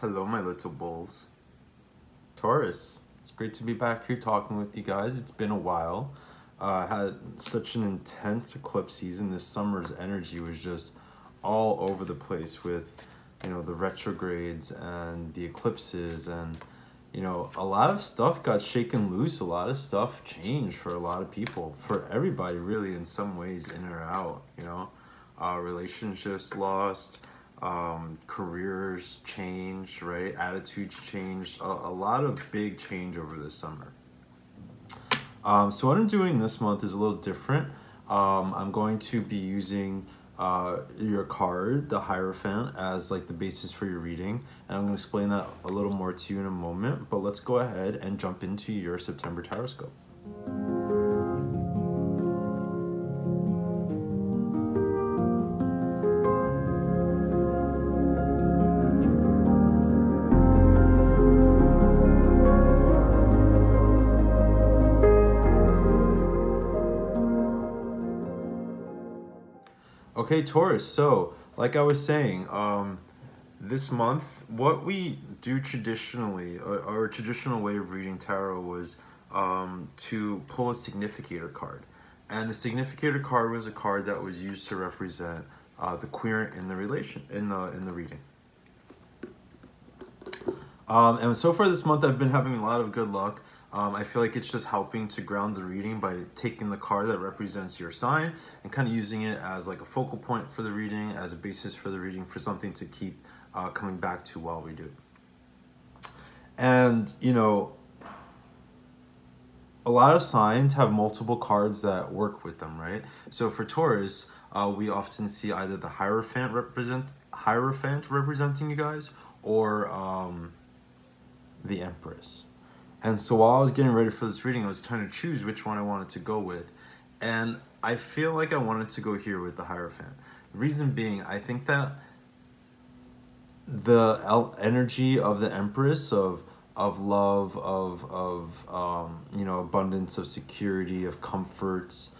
Hello, my little bulls. Taurus, it's great to be back here talking with you guys. It's been a while. Had such an intense eclipse season. This summer's energy was just all over the place with, the retrogrades and the eclipses, and a lot of stuff got shaken loose. A lot of stuff changed for a lot of people, for everybody really, in some ways, in or out. Relationships lost, careers changed, right? Attitudes changed. A lot of big change over this summer. So what I'm doing this month is a little different. I'm going to be using your card, the Hierophant, as like the basis for your reading, and I'm going to explain that a little more to you in a moment. But let's go ahead and jump into your September Taroscope. Okay, Taurus, so like I was saying, this month, what we do traditionally, our traditional way of reading tarot was to pull a significator card. And the significator card was a card that was used to represent the queer in the reading. And so far this month, I've been having a lot of good luck. I feel like it's just helping to ground the reading by taking the card that represents your sign and kind of using it as like a focal point for the reading, as a basis for the reading, for something to keep coming back to while we do. And, a lot of signs have multiple cards that work with them, right? So for Taurus, we often see either the Hierophant representing you guys, or the Empress. And so while I was getting ready for this reading, I was trying to choose which one I wanted to go with. And I feel like I wanted to go here with the Hierophant. The reason being, I think that the energy of the Empress, of love, of abundance, of security, of comforts,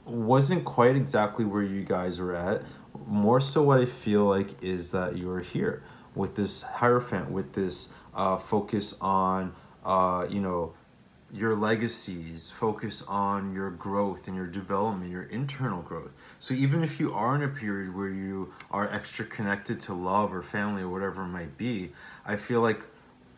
wasn't quite exactly where you guys were at. More so what I feel like is that you're here with this Hierophant, with this focus on, your legacies, focus on your growth and your development, your internal growth. So even if you are in a period where you are extra connected to love or family or whatever it might be, I feel like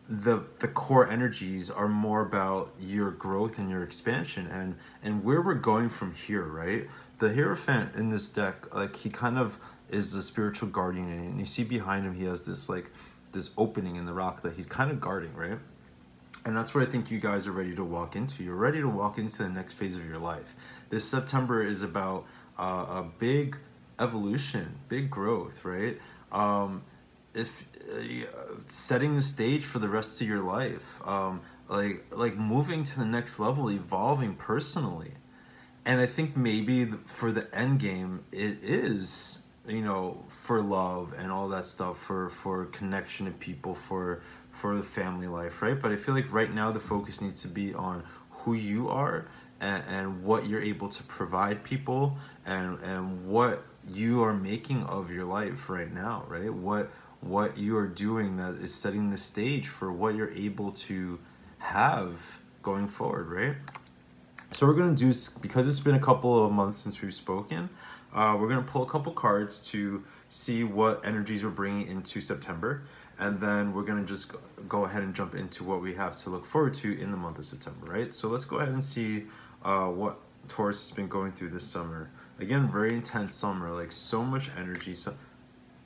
the core energies are more about your growth and your expansion and where we're going from here, right? The Hierophant in this deck, like, he kind of is the spiritual guardian, and you see behind him he has this opening in the rock that he's kind of guarding, right? And that's what I think you guys are ready to walk into. You're ready to walk into the next phase of your life. This September is about a big evolution, big growth, right? If setting the stage for the rest of your life, like moving to the next level, evolving personally. And I think maybe for the end game, it is, for love and all that stuff, for connection to people, for the family life, right? But I feel like right now the focus needs to be on who you are and what you're able to provide people, and what you are making of your life right now, right? What you are doing that is setting the stage for what you're able to have going forward, right? So we're going to do, because it's been a couple of months since we've spoken, we're going to pull a couple cards to see what energies we're bringing into September. And then we're going to just go ahead and jump into what we have to look forward to in the month of September, right? So let's go ahead and see what Taurus has been going through this summer. Again, very intense summer, like so much energy,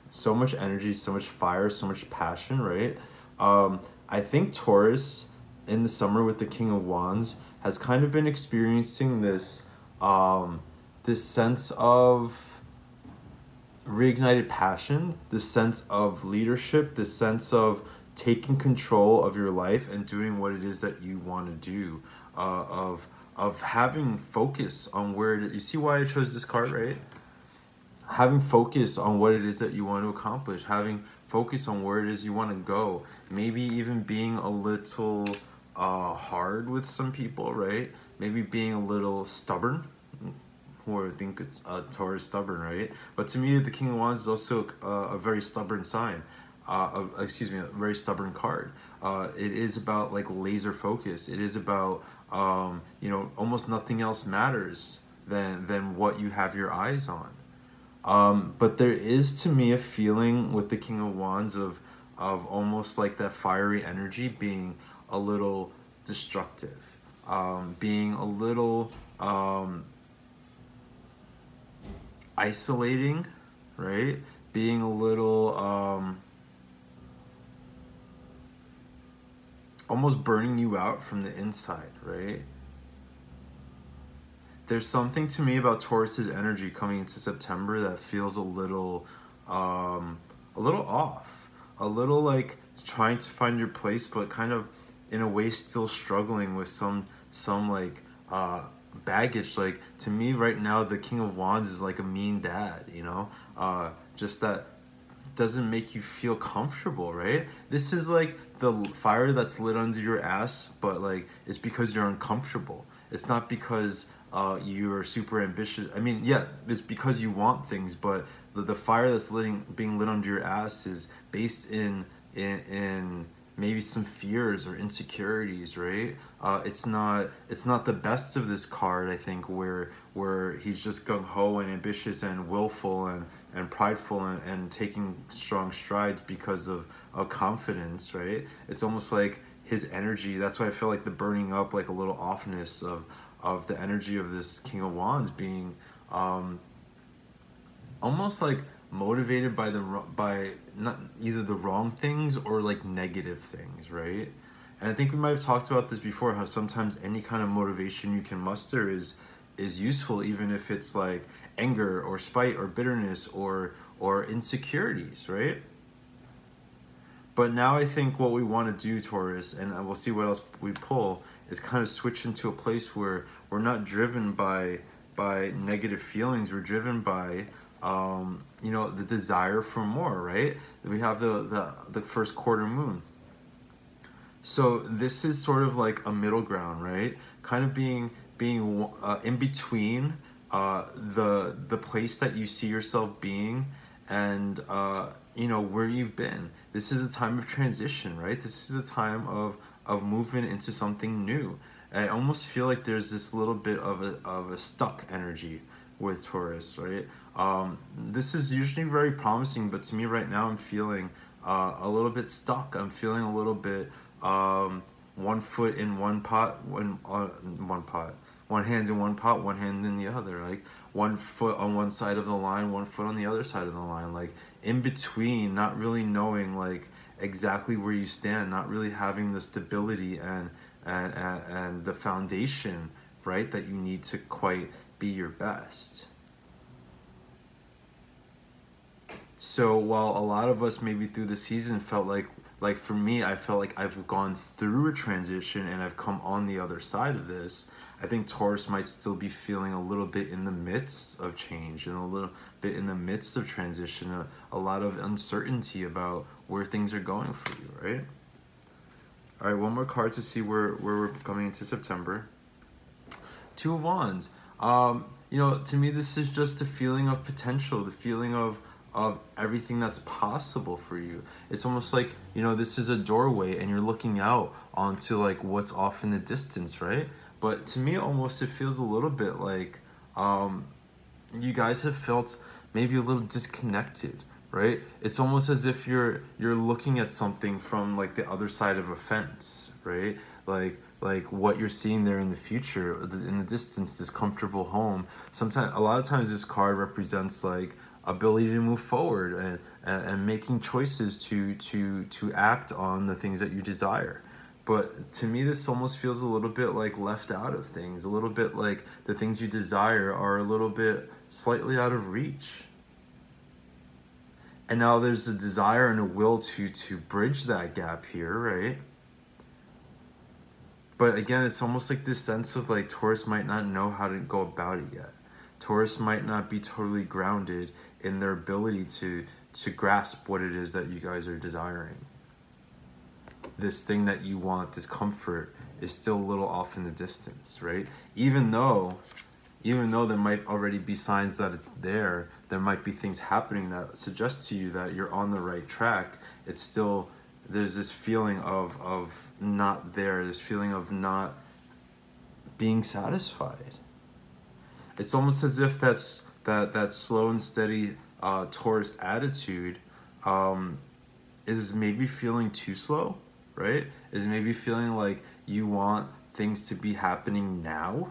so much energy, so much fire, so much passion, right? I think Taurus in the summer with the King of Wands has kind of been experiencing this this sense of reignited passion, this sense of leadership, this sense of taking control of your life and doing what it is that you want to do, of having focus on where it is. You see why I chose this card, right? Having focus on what it is that you want to accomplish, having focus on where it is you want to go, maybe even being a little hard with some people, right? Maybe being a little stubborn. who think it's Taurus stubborn, right? But to me, the King of Wands is also a very stubborn sign. Excuse me, a very stubborn card. It is about like laser focus. It is about you know, almost nothing else matters than what you have your eyes on. But there is to me a feeling with the King of Wands of almost like that fiery energy being a little destructive, being a little isolating, right? Being a little almost burning you out from the inside, right? There's something to me about Taurus's energy coming into September that feels a little off, a little like trying to find your place, but kind of in a way still struggling with some like baggage. Like to me right now, the King of Wands is like a mean dad, you know, just that doesn't make you feel comfortable, right? This is like the fire that's lit under your ass, but like it's because you're uncomfortable. It's not because you're super ambitious. I mean, yeah, it's because you want things, but the fire that's being lit under your ass is based in maybe some fears or insecurities, right? It's not the best of this card, I think, where he's just gung-ho and ambitious and willful and prideful and taking strong strides because of confidence, right? It's almost like his energy. That's why I feel like the burning up, like a little offness of the energy of this King of Wands being almost like motivated by not either the wrong things or like negative things, right? And I think we might have talked about this before, how sometimes any kind of motivation you can muster is useful, even if it's like anger or spite or bitterness or insecurities, right? But now I think what we want to do, Taurus, and we'll see what else we pull, is kind of switch into a place where we're not driven by negative feelings. We're driven by you know, the desire for more, right? We have the first quarter moon. So this is sort of like a middle ground, right? Kind of being in between the place that you see yourself being and you know, where you've been. This is a time of transition, right? This is a time of movement into something new. And I almost feel like there's this little bit of a stuck energy with Taurus, right? This is usually very promising, but to me right now I'm feeling a little bit stuck. I'm feeling a little bit one foot in one pot, one hand in one pot, one hand in the other, like one foot on one side of the line, one foot on the other side of the line, like in between, not really knowing like exactly where you stand, not really having the stability and the foundation, right, that you need to quite be your best. So while a lot of us maybe through the season felt like for me, I felt like I've gone through a transition and I've come on the other side of this, I think Taurus might still be feeling a little bit in the midst of change and a little bit in the midst of transition, a lot of uncertainty about where things are going for you, right? All right, one more card to see where we're coming into September. Two of Wands. You know, to me, this is just a feeling of potential, the feeling of everything that's possible for you. It's almost like, you know, this is a doorway and you're looking out onto like what's off in the distance, right? But to me, almost it feels a little bit like you guys have felt maybe a little disconnected, right? It's almost as if you're looking at something from like the other side of a fence, right? Like what you're seeing there in the future, in the distance, this comfortable home. Sometimes, a lot of times, this card represents like ability to move forward and making choices to act on the things that you desire. But to me, this almost feels a little bit like left out of things, a little bit like the things you desire are a little bit slightly out of reach. And now there's a desire and a will to bridge that gap here, right? But again, it's almost like this sense of like Taurus might not know how to go about it yet. Taurus might not be totally grounded in their ability to grasp what it is that you guys are desiring. This thing that you want, this comfort, is still a little off in the distance, right? Even though even though there might already be signs that it's there, there might be things happening that suggest to you that you're on the right track. It's still, there's this feeling of not there, this feeling of not being satisfied. It's almost as if that slow and steady Taurus attitude is maybe feeling too slow, right? Is maybe feeling like you want things to be happening now.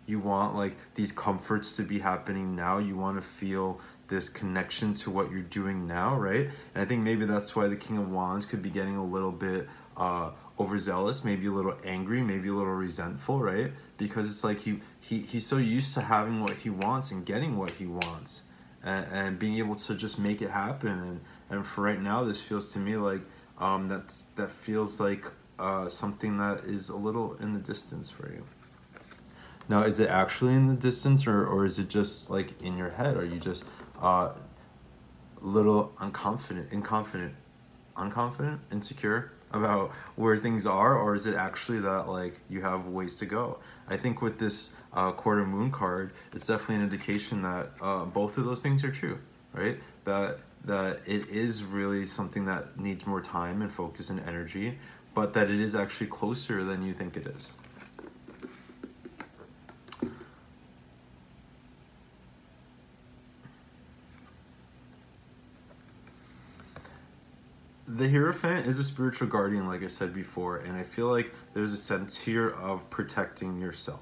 You want like these comforts to be happening now. You want to feel this connection to what you're doing now, right? And I think maybe that's why the King of Wands could be getting a little bit overzealous, maybe a little angry, maybe a little resentful, right? Because it's like he's so used to having what he wants and getting what he wants, and being able to just make it happen. And for right now, this feels to me like that feels like something that is a little in the distance for you. Now, is it actually in the distance, or is it just like in your head? Are you just a little unconfident, insecure about where things are, or is it actually that like you have ways to go? I think with this quarter moon card, it's definitely an indication that both of those things are true, right? That it is really something that needs more time and focus and energy, but that it is actually closer than you think it is. The Hierophant is a spiritual guardian, like I said before, and I feel like there's a sense here of protecting yourself.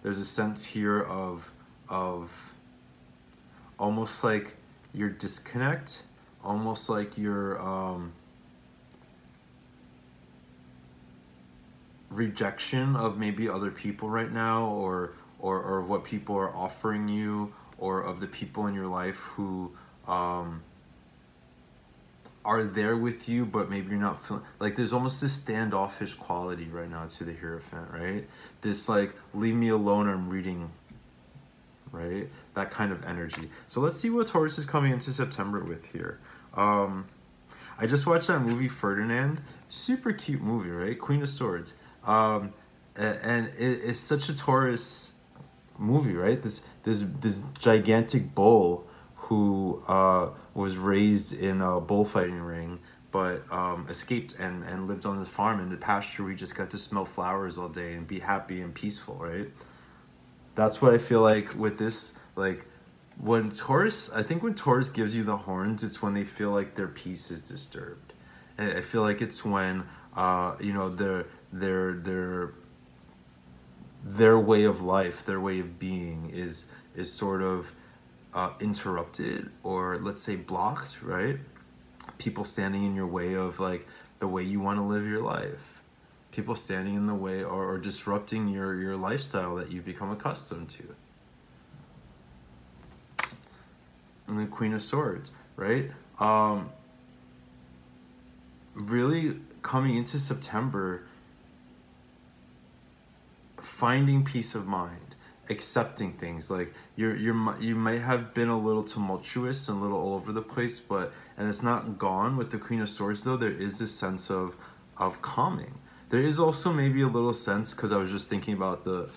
There's a sense here of almost like your disconnect, almost like your rejection of maybe other people right now, or what people are offering you, or of the people in your life who are there with you, but maybe you're not feeling like there's almost this standoffish quality right now to the Hierophant, right? This like, leave me alone, I'm reading, right? That kind of energy. So let's see what Taurus is coming into September with here. I just watched that movie Ferdinand, super cute movie, right? Queen of Swords. And it's such a Taurus movie, right? This gigantic bull who was raised in a bullfighting ring, but escaped and lived on the farm in the pasture. We just got to smell flowers all day and be happy and peaceful, right? That's what I feel like with this. Like when Taurus, I think when Taurus gives you the horns, it's when they feel like their peace is disturbed. And I feel like it's when you know, their way of life, their way of being is sort of interrupted, or let's say blocked, right? People standing in your way of like the way you want to live your life. People standing in the way, or disrupting your lifestyle that you've become accustomed to. And the Queen of Swords, right? Really coming into September, finding peace of mind, accepting things. Like you might have been a little tumultuous and a little all over the place, and it's not gone. With the Queen of Swords though, there is this sense of calming. There is also maybe a little sense, because I was just thinking about the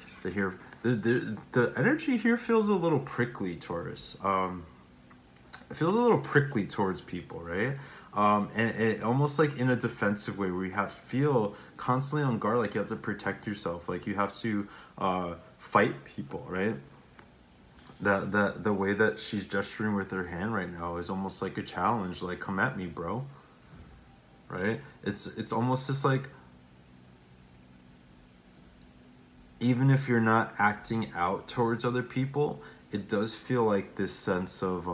energy here feels a little prickly, Taurus. It feels a little prickly towards people, right? And almost like in a defensive way, where you have to feel constantly on guard, like you have to protect yourself, like you have to fight people, right? That the way that she's gesturing with her hand right now is almost like a challenge, like, come at me, bro. Right? It's almost just like, even if you're not acting out towards other people, it does feel like this sense of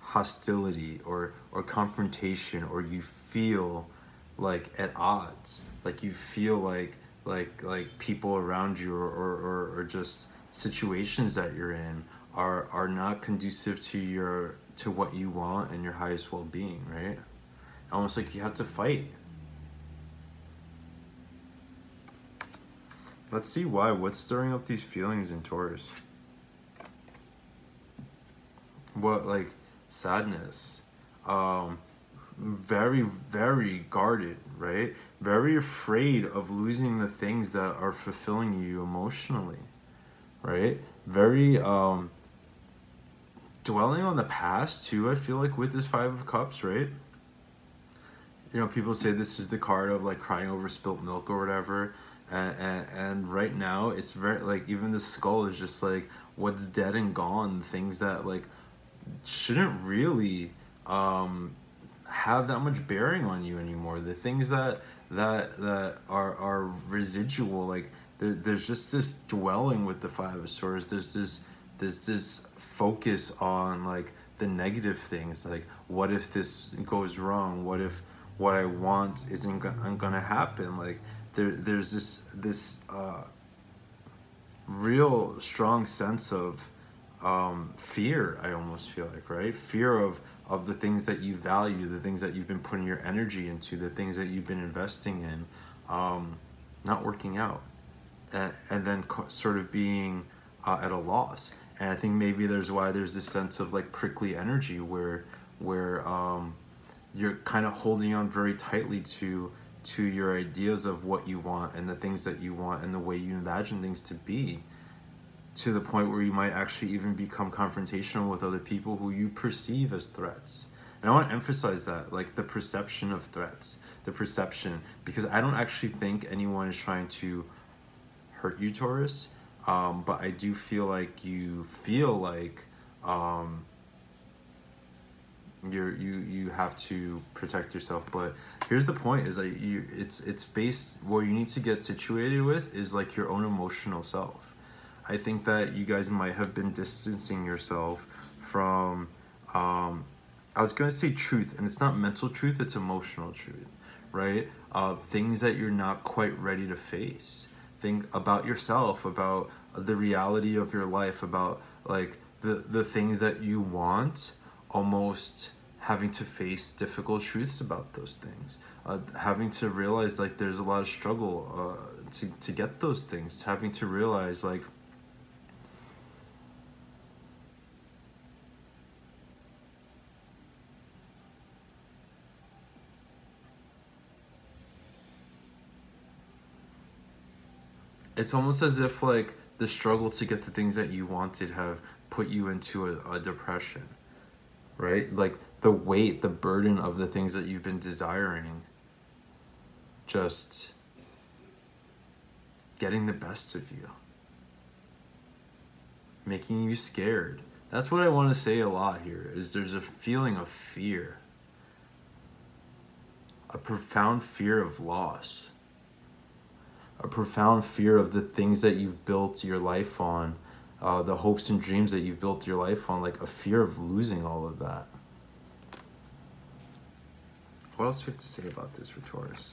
hostility or confrontation, or you feel like at odds, like you feel like people around you, or just situations that you're in are not conducive to what you want and your highest well-being, right? Almost like you have to fight. Let's see why. What's stirring up these feelings in Taurus? What, like sadness, very, very guarded, right? Very afraid of losing the things that are fulfilling you emotionally, right? Very dwelling on the past too, I feel like, with this Five of Cups, right? You know, people say this is the card of like crying over spilt milk or whatever. And right now it's very like, even the skull is just like what's dead and gone, things that like shouldn't really have that much bearing on you anymore. The things that are residual, like there's just this dwelling with the Five of Swords. There's this focus on like the negative things, like what if this goes wrong, what if what I want isn't gonna happen. Like there's this real strong sense of fear, I almost feel like, right? Fear of the things that you value, the things that you've been putting your energy into, the things that you've been investing in, not working out, and then sort of being at a loss. And I think maybe there's why there's this sense of like prickly energy where you're kind of holding on very tightly to your ideas of what you want and the things that you want and the way you imagine things to be, to the point where you might actually even become confrontational with other people who you perceive as threats. And I want to emphasize that, like the perception of threats, the perception, because I don't actually think anyone is trying to hurt you, Taurus, but I do feel like you feel like you have to protect yourself. But here's the point, is like it's based, where you need to get situated with is like your own emotional self. I think that you guys might have been distancing yourself from I was gonna say truth, and it's not mental truth, it's emotional truth, right? Things that you're not quite ready to face. Think about yourself, about the reality of your life, about like the things that you want, almost having to face difficult truths about those things, having to realize like there's a lot of struggle to get those things, having to realize like it's almost as if like the struggle to get the things that you wanted have put you into a depression, right? Like the weight, the burden of the things that you've been desiring, just getting the best of you, making you scared. That's what I want to say a lot here, is there's a feeling of fear, a profound fear of loss, a profound fear of the things that you've built your life on, the hopes and dreams that you've built your life on, like a fear of losing all of that. What else do we have to say about this for Taurus?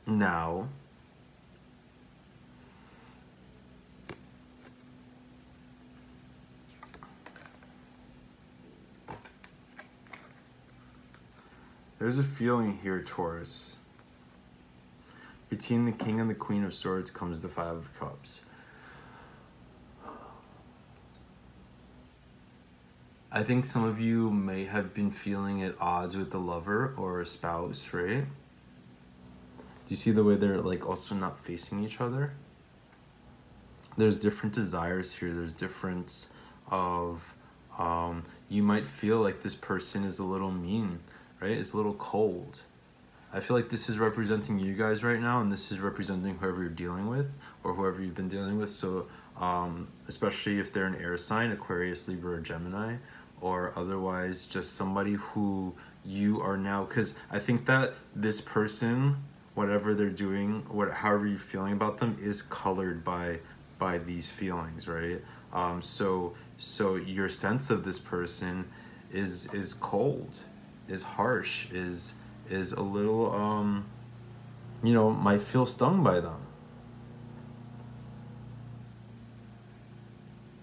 Now, there's a feeling here, Taurus. Between the King and the Queen of Swords comes the Five of Cups. I think some of you may have been feeling at odds with the lover or a spouse, right? Do you see the way they're like also not facing each other? There's different desires here. There's difference of, you might feel like this person is a little mean, right? It's a little cold. I feel like this is representing you guys right now, and this is representing whoever you're dealing with or whoever you've been dealing with. So especially if they're an air sign, Aquarius, Libra, or Gemini, or otherwise just somebody who you are now, because I think that this person, whatever they're doing, however you're feeling about them, is colored by these feelings, right? So your sense of this person is cold, is harsh, is a little you know, might feel stung by them.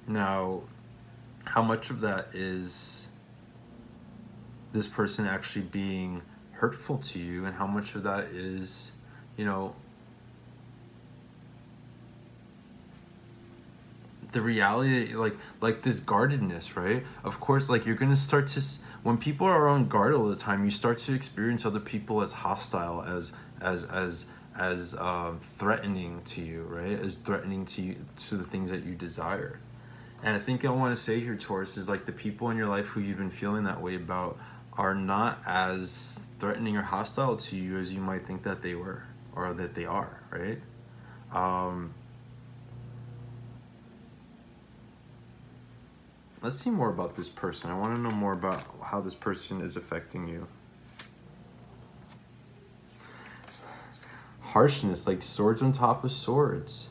Now, how much of that is this person actually being hurtful to you, and how much of that is, you know, the reality, like this guardedness, right? Of course, like you're gonna start to when people are on guard all the time, you start to experience other people as hostile, as threatening to you, right? As threatening to you, to the things that you desire. And I think I want to say here, Taurus, is like the people in your life who you've been feeling that way about are not as threatening or hostile to you as you might think that they were, or that they are, right? Let's see more about this person. I want to know more about how this person is affecting you. Harshness, like swords on top of swords.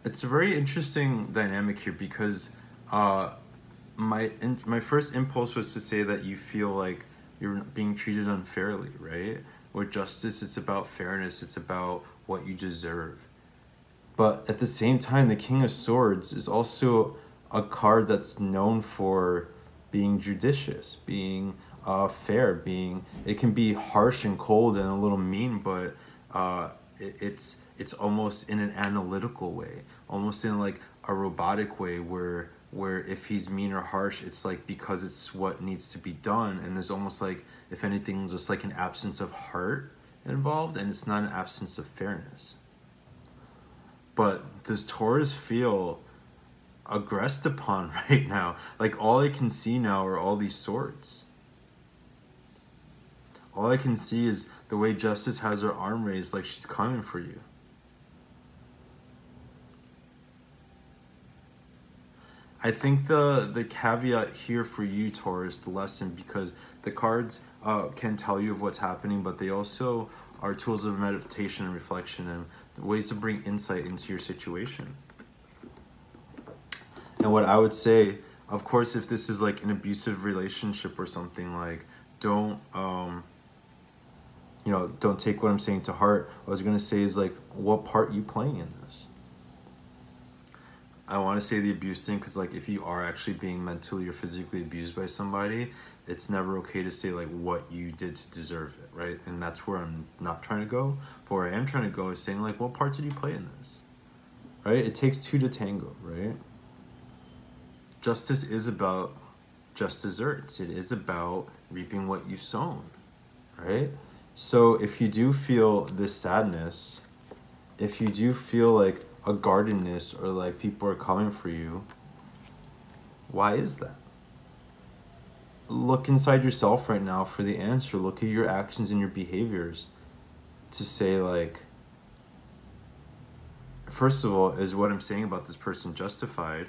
It's a very interesting dynamic here because my first impulse was to say that you feel like you're being treated unfairly, right? With justice, it's about fairness. It's about what you deserve. But at the same time, the King of Swords is also a card that's known for being judicious, being fair, it can be harsh and cold and a little mean, but it's almost in an analytical way, almost in like a robotic way where if he's mean or harsh, it's like because it's what needs to be done, and there's almost like, if anything, just like an absence of heart involved, and it's not an absence of fairness. But does Taurus feel aggressed upon right now? Like all I can see now are all these swords. All I can see is the way Justice has her arm raised, like she's coming for you. I think the caveat here for you, Taurus, the lesson, because the cards can tell you of what's happening, but they also are tools of meditation and reflection and ways to bring insight into your situation. And what I would say, of course, if this is like an abusive relationship or something, like don't don't take what I'm saying to heart. What I was gonna say is like, what part are you playing in this? I want to say the abuse thing because like if you are actually being mentally or physically abused by somebody, it's never okay to say like what you did to deserve it, right? And that's where I'm not trying to go. But where I am trying to go is saying like, what part did you play in this? Right? It takes two to tango, right? Justice is about just desserts. It is about reaping what you've sown, right? So if you do feel this sadness, if you do feel like a guardedness or like people are coming for you, why is that? Look inside yourself right now for the answer. Look at your actions and your behaviors to say like, first of all, is what I'm saying about this person justified?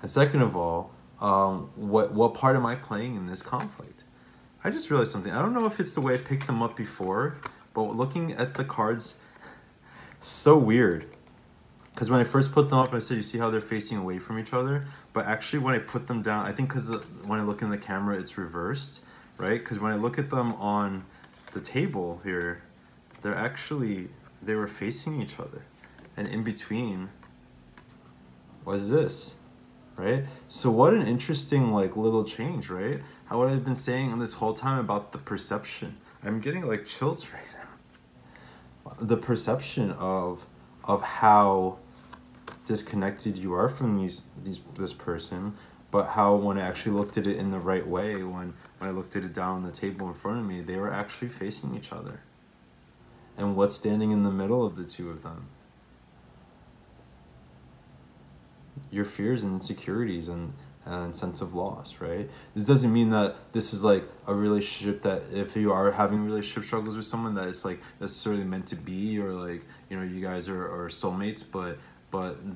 And second of all, what part am I playing in this conflict? I just realized something. I don't know if it's the way I picked them up before, but looking at the cards, so weird. Because when I first put them up, I said, you see how they're facing away from each other? But actually when I put them down, I think because when I look in the camera, it's reversed, right? Because when I look at them on the table here, they were facing each other. And in between was this, right? So what an interesting like little change, right? How what I've been saying this whole time about the perception. I'm getting like chills right now. The perception of how disconnected you are from this person, but how when I actually looked at it in the right way, when I looked at it down on the table in front of me, they were actually facing each other. And what's standing in the middle of the two of them? Your fears and insecurities and sense of loss, right? This doesn't mean that this is like a relationship that if you are having relationship struggles with someone that it's like necessarily meant to be, or like, you know, you guys are soulmates, but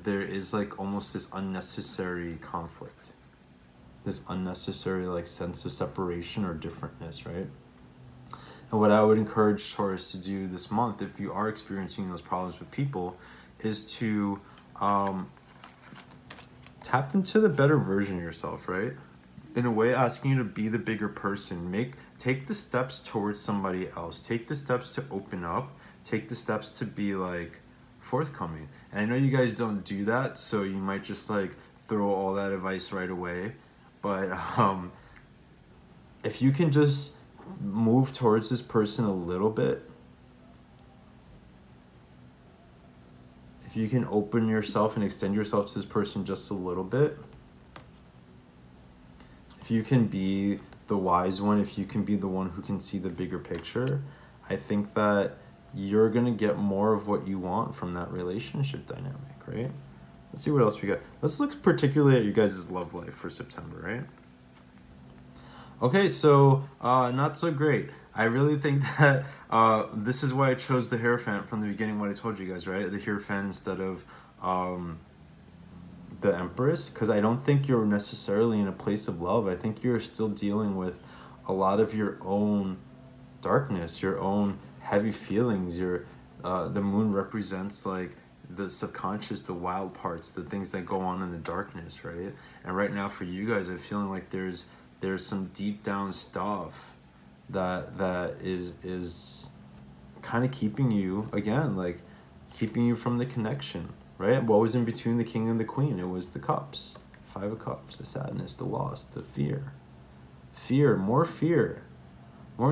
there is like almost this unnecessary conflict, this unnecessary like sense of separation or differentness, right? And what I would encourage Taurus to do this month, if you are experiencing those problems with people, is to tap into the better version of yourself, right? In a way, asking you to be the bigger person. Take the steps towards somebody else. Take the steps to open up. Take the steps to be like forthcoming. And I know you guys don't do that, so you might just like throw all that advice right away. But if you can just move towards this person a little bit, if you can open yourself and extend yourself to this person just a little bit, if you can be the wise one, if you can be the one who can see the bigger picture, I think that you're going to get more of what you want from that relationship dynamic, right? Let's see what else we got. Let's look particularly at you guys' love life for September, right? Okay, so not so great. I really think that this is why I chose the Hierophant from the beginning, what I told you guys, right? The Hierophant instead of the Empress, because I don't think you're necessarily in a place of love. I think you're still dealing with a lot of your own darkness, your own heavy feelings. The moon represents like the subconscious, the wild parts, the things that go on in the darkness, right? And right now for you guys, I'm feeling like there's some deep down stuff that is kind of keeping you, again, like keeping you from the connection, right? What was in between the king and the queen? It was the cups, 5 of cups, the sadness, the loss, the fear, more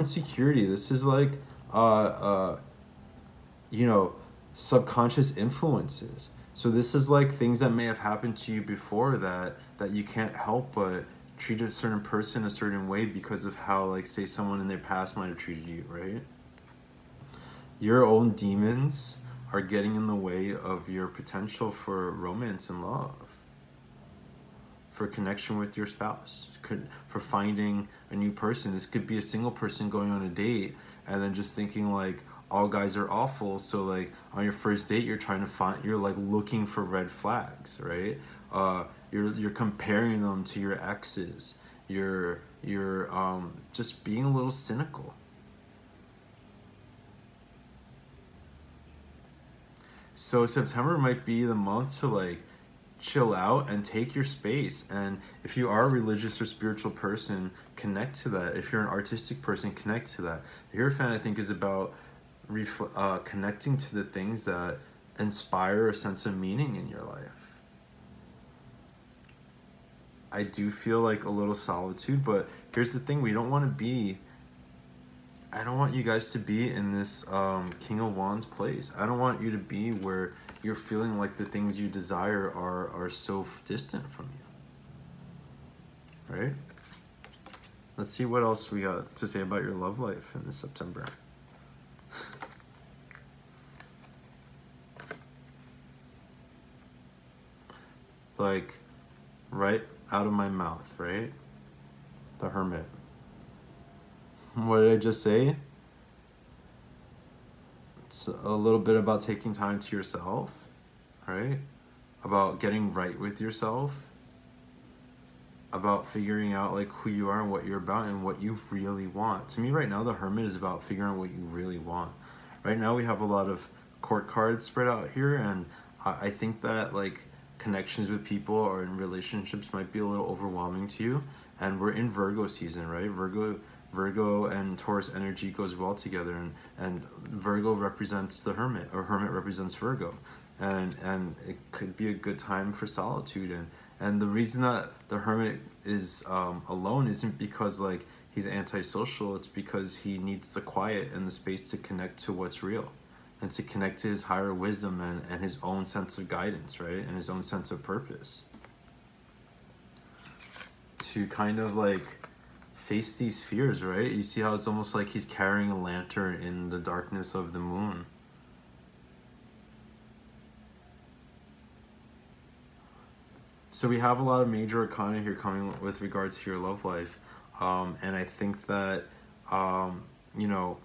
insecurity. This is like you know, subconscious influences. So this is like things that may have happened to you before that you can't help but treat a certain person a certain way because of how, like, say someone in their past might have treated you, right? Your own demons are getting in the way of your potential for romance and love, for connection with your spouse, for finding a new person. This could be a single person going on a date and then just thinking like all guys are awful, so like on your first date you're like looking for red flags, right? You're comparing them to your exes. You're just being a little cynical. So September might be the month to like chill out and take your space. And if you are a religious or spiritual person, connect to that. If you're an artistic person, connect to that. The Hierophant, I think, is about connecting to the things that inspire a sense of meaning in your life. I do feel like a little solitude, but here's the thing: I don't want you guys to be in this King of Wands place. I don't want you to be where you're feeling like the things you desire are so distant from you. Right? Let's see what else we got to say about your love life in this September. Like, right out of my mouth, right? The Hermit. What did I just say? It's a little bit about taking time to yourself, right? About getting right with yourself. About figuring out like who you are and what you're about and what you really want. To me right now, the Hermit is about figuring out what you really want. Right now we have a lot of court cards spread out here, and I think that like connections with people or in relationships might be a little overwhelming to you. And we're in Virgo season, right? Virgo and Taurus energy goes well together, and Virgo represents the Hermit, or Hermit represents Virgo, and it could be a good time for solitude. And the reason that the Hermit is alone isn't because like he's antisocial. It's because he needs the quiet and the space to connect to what's real, and to connect to his higher wisdom and his own sense of guidance, right? And his own sense of purpose. To kind of like face these fears, right? You see how it's almost like he's carrying a lantern in the darkness of the moon. So we have a lot of major arcana here coming with regards to your love life. And I think that, you know,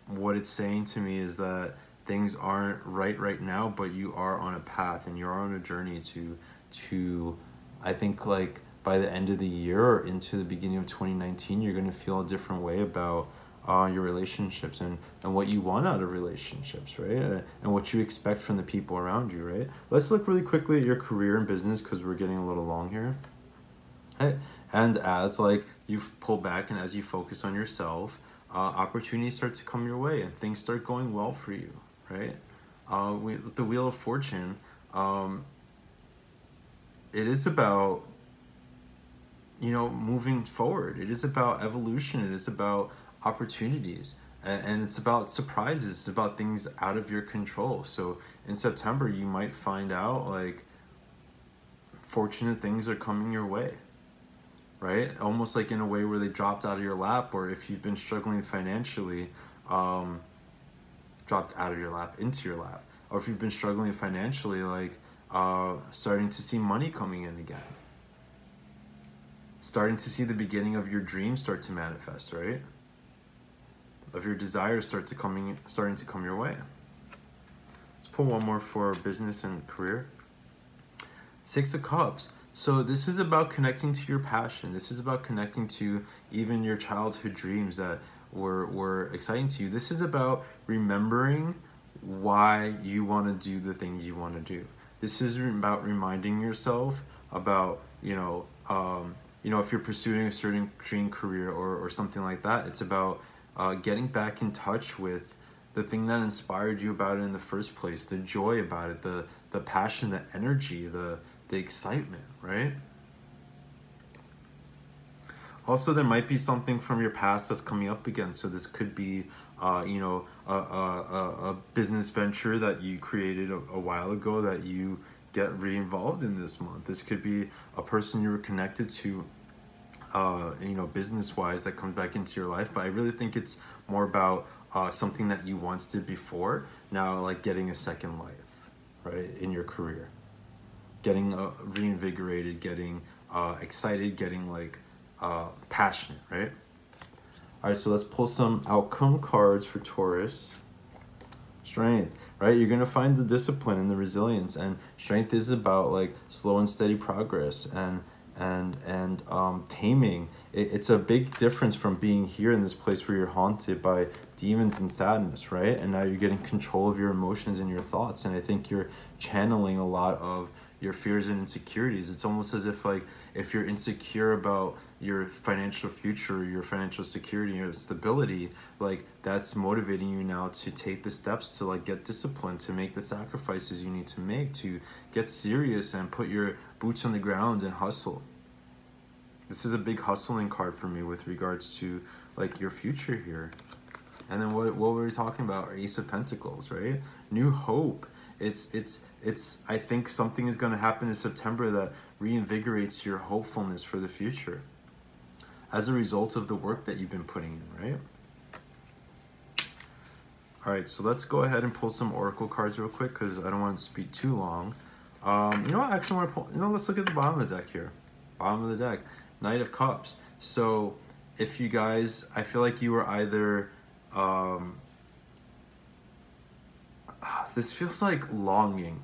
what it's saying to me is that things aren't right now, but you are on a path and you're on a journey to I think like by the end of the year or into the beginning of 2019, you're going to feel a different way about your relationships and what you want out of relationships, right? And what you expect from the people around you, right? Let's look really quickly at your career and business because we're getting a little long here. And as like you pull back and as you focus on yourself, opportunities start to come your way and things start going well for you, right? With the Wheel of Fortune, it is about, you know, moving forward. It is about evolution. It is about opportunities. And it's about surprises. It's about things out of your control. So in September, you might find out like fortunate things are coming your way, right? Almost like in a way where they dropped out of your lap, or if you've been struggling financially, dropped out of your lap into your lap. Or if you've been struggling financially, like starting to see money coming in again. Starting to see the beginning of your dreams start to manifest, right? Of your desires starting to come your way. Let's pull one more for business and career. Six of Cups. So this is about connecting to your passion. This is about connecting to even your childhood dreams that were exciting to you. This is about remembering why you want to do the things you want to do. This is about reminding yourself about, if you're pursuing a certain dream career or something like that, it's about getting back in touch with the thing that inspired you about it in the first place, the joy about it, the passion, the energy, the excitement, right? Also, there might be something from your past that's coming up again. So this could be, a business venture that you created a while ago that you get re-involved in this month. This could be a person you were connected to, business-wise, that comes back into your life. But I really think it's more about something that you once did before, now like getting a second life, right, in your career. Getting reinvigorated, getting excited, getting like passionate, right? All right, so let's pull some outcome cards for Taurus. Strength, right? You're gonna find the discipline and the resilience, and strength is about like slow and steady progress and taming. It's a big difference from being here in this place where you're haunted by demons and sadness, right? And now you're getting control of your emotions and your thoughts, and I think you're channeling a lot of your fears and insecurities. It's almost as if like if you're insecure about your financial future, your financial security, your stability, like that's motivating you now to take the steps to like get disciplined, to make the sacrifices you need to make, to get serious and put your boots on the ground and hustle. This is a big hustling card for me with regards to like your future here. And then what were we talking about? Ace of Pentacles, right? New hope. It's I think something is going to happen in September that reinvigorates your hopefulness for the future as a result of the work that you've been putting in, right? All right, so let's go ahead and pull some oracle cards real quick because I don't want to speak too long. You know what? I actually want to pull, let's look at the bottom of the deck here. Bottom of the deck, Knight of Cups. So if you guys, I feel like you were either, this feels like longing.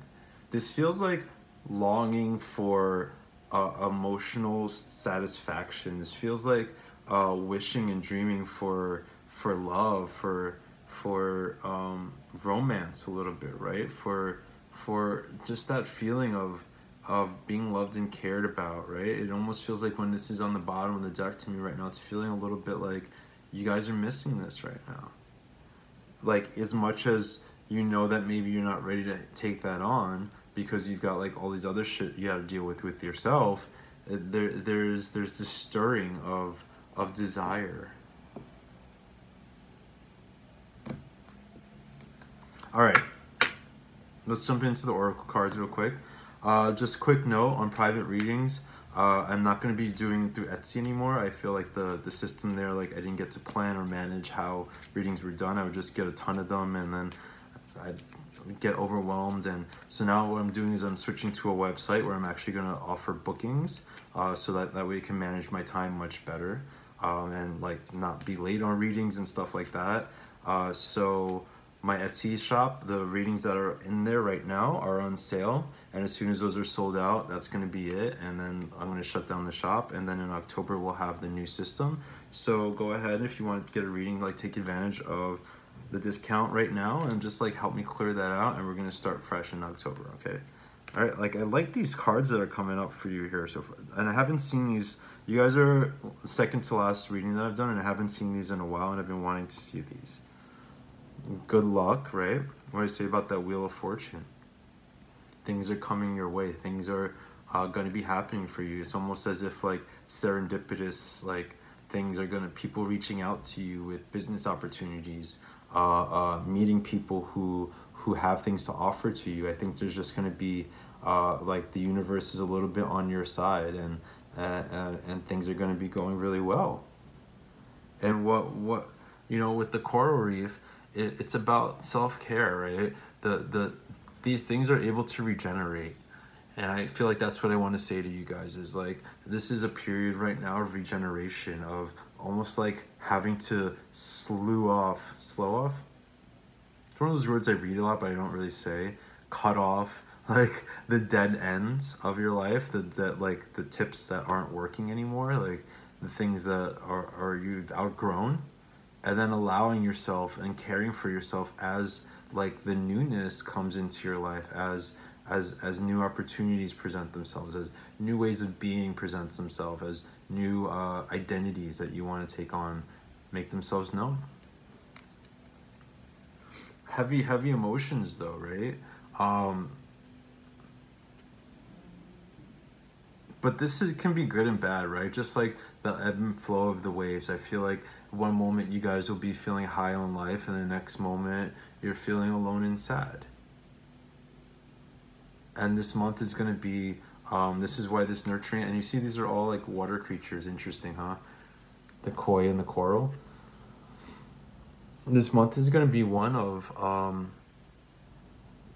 This feels like longing for emotional satisfaction. This feels like wishing and dreaming for love, for romance a little bit, right? For just that feeling of being loved and cared about, right? It almost feels like when this is on the bottom of the deck to me right now, it's feeling a little bit like you guys are missing this right now. Like as much as you know that maybe you're not ready to take that on because you've got like all these other shit you got to deal with yourself, there's this stirring of desire. All right, let's jump into the oracle cards real quick. Just quick note on private readings. I'm not going to be doing it through Etsy anymore. I feel like the system there, like I didn't get to plan or manage how readings were done. I would just get a ton of them and then I'd get overwhelmed. And so now what I'm doing is I'm switching to a website where I'm actually going to offer bookings so that way I can manage my time much better and like not be late on readings and stuff like that. So my Etsy shop, the readings that are in there right now are on sale, and as soon as those are sold out, that's going to be it, and then I'm going to shut down the shop, and then in October we'll have the new system. So go ahead if you want to get a reading, like take advantage of the discount right now and just like help me clear that out, and we're going to start fresh in October, okay? All right, like I like these cards that are coming up for you here so far, and I haven't seen these. You guys are second to last reading that I've done, and I haven't seen these in a while, and I've been wanting to see these. Good luck, right? What do I say about that Wheel of Fortune? Things are coming your way. Things are going to be happening for you. It's almost as if like serendipitous like things are gonna, people reaching out to you with business opportunities, meeting people who have things to offer to you. I think there's just gonna be like the universe is a little bit on your side, and things are gonna be going really well. And what you know, with the coral reef, it's about self-care, right? These things are able to regenerate. And I feel like that's what I want to say to you guys is like, this is a period right now of regeneration, of almost like having to slow off. It's one of those words I read a lot, but I don't really say. Cut off like the dead ends of your life, that like the tips that aren't working anymore, like the things that are you've outgrown, and then allowing yourself and caring for yourself as like the newness comes into your life, as new opportunities present themselves, as new ways of being presents themselves, as new identities that you want to take on make themselves known. Heavy emotions though, right? But can be good and bad, right? Just like the ebb and flow of the waves. I feel like one moment you guys will be feeling high on life, and the next moment you're feeling alone and sad. And this month is going to be, this is why this nurturing, and you see these are all like water creatures. Interesting, huh? The koi and the coral. This month is going to be one of,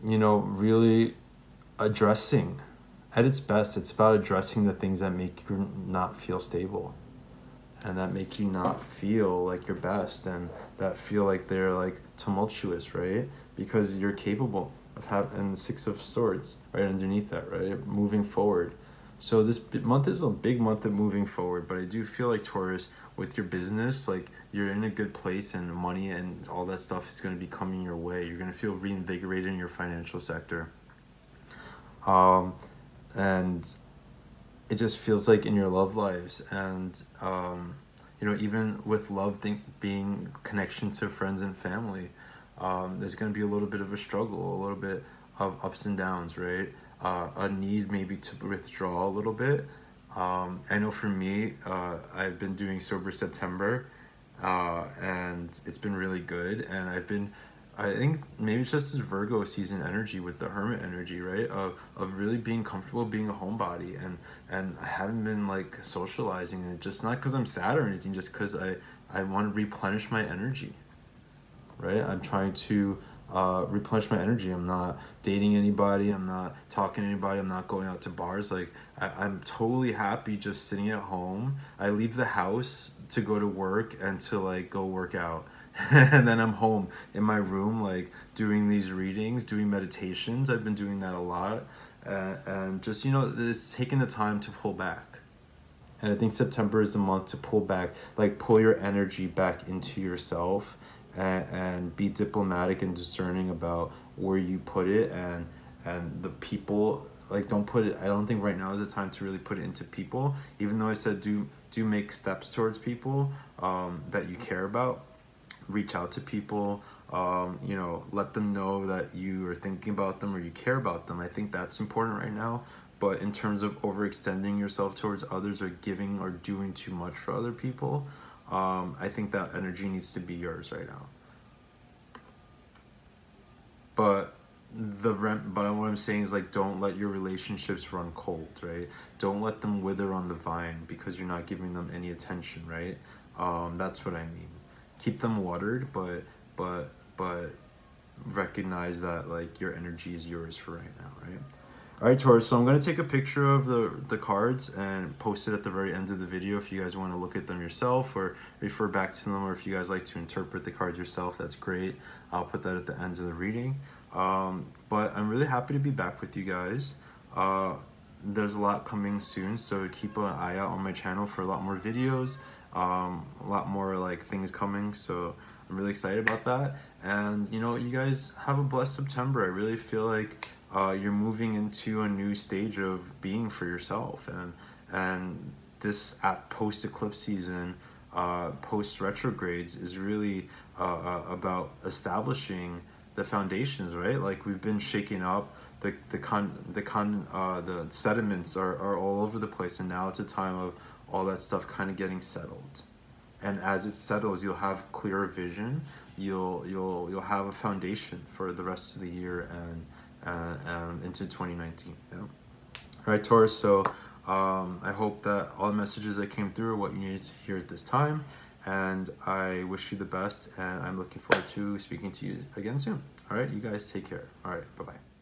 you know, really addressing, at its best, it's about addressing the things that make you not feel stable, and that make you not feel like your best, and that feel like they're like tumultuous, right? Because you're capable of having the Six of Swords right underneath that, right? Moving forward. So this month is a big month of moving forward, but I do feel like, Taurus, with your business, like you're in a good place, and money and all that stuff is going to be coming your way. You're going to feel reinvigorated in your financial sector. And it just feels like in your love lives, and you know, even with love being connection to friends and family, there's going to be a little bit of a struggle, a little bit of ups and downs, right? A need maybe to withdraw a little bit. I know for me, I've been doing Sober September, and it's been really good, and I think maybe it's just this Virgo season energy with the Hermit energy, right? Of really being comfortable being a homebody, and I haven't been like socializing, and just not because I'm sad or anything, just because I want to replenish my energy, right? I'm trying to replenish my energy. I'm not dating anybody. I'm not talking to anybody. I'm not going out to bars. Like I'm totally happy just sitting at home. I leave the house to go to work and to like go work out. And then I'm home in my room, like doing these readings, doing meditations. I've been doing that a lot. And just, you know, it's taking the time to pull back. And I think September is the month to pull back, like pull your energy back into yourself, and be diplomatic and discerning about where you put it, and the people. Like, don't put it, I don't think right now is the time to really put it into people, even though I said do make steps towards people that you care about. Reach out to people, you know, let them know that you are thinking about them or you care about them. I think that's important right now. But in terms of overextending yourself towards others, or giving or doing too much for other people, I think that energy needs to be yours right now. But what I'm saying is, like, don't let your relationships run cold, right? Don't let them wither on the vine because you're not giving them any attention, right? That's what I mean. Keep them watered, but recognize that like your energy is yours for right now, right? All right, Taurus, so I'm going to take a picture of the cards and post it at the very end of the video if you guys want to look at them yourself or refer back to them, or if you guys like to interpret the cards yourself, that's great. I'll put that at the end of the reading. But I'm really happy to be back with you guys. There's a lot coming soon, so keep an eye out on my channel for a lot more videos, a lot more like things coming, so I'm really excited about that. And you know, you guys have a blessed September. I really feel like you're moving into a new stage of being for yourself, and this at post-eclipse season, post-retrogrades is really about establishing the foundations, right? Like, we've been shaking up, the sediments are all over the place, and now it's a time of all that stuff kind of getting settled. and as it settles, you'll have clearer vision. You'll have a foundation for the rest of the year and into 2019. You know? All right, Taurus. So I hope that all the messages that came through are what you needed to hear at this time, and I wish you the best. And I'm looking forward to speaking to you again soon. All right, you guys take care. All right, bye bye.